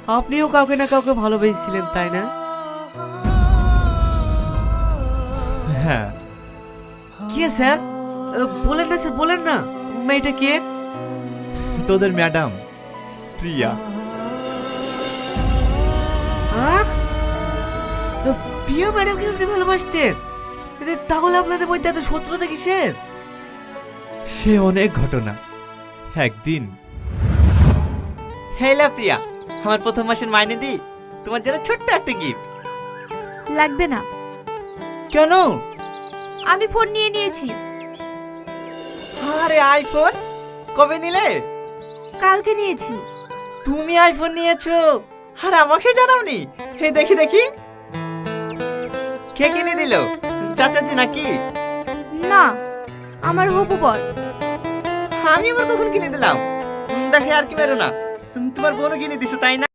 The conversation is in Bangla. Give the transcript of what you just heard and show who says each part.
Speaker 1: আপনিও কাউকে না কাউকে ভালোবেসেছিলেন তাই না?
Speaker 2: হ্যাঁ।
Speaker 1: কে স্যার? বলেন না স্যার, বলেন না। মেয়েটা কে?
Speaker 2: তোদের ম্যাডাম প্রিয়া।
Speaker 1: হ্যাঁ? প্রিয়া ম্যাডামকে আপনি ভালোবাসতেন? তাহলে আপনাদের মধ্যে এত শত্রুতা কিসের?
Speaker 2: সে অনেক ঘটনা। একদিন,
Speaker 3: হেলা প্রিয়া, আমার প্রথম মাসের মাইনে দি, তোমার জন্য ছোট্ট একটা গিফট।
Speaker 4: লাগবে না,
Speaker 3: কেন?
Speaker 4: আমি ফোন নিয়ে নিয়েছি।
Speaker 3: আরে আইফোন কবে নিলে?
Speaker 4: কালকে নিয়েছি।
Speaker 3: তুমি আইফোন নিয়েছো আর আমাকে জানাওনি? হে দেখি দেখি, কে কিনে দিল? চাচাজি নাকি?
Speaker 4: না, আমার হবু বর।
Speaker 3: আমি আবার কখন কিনে দিলাম? দেখে আর কি বেরো না, তোমার বোনও কিনে দিছো তাই না?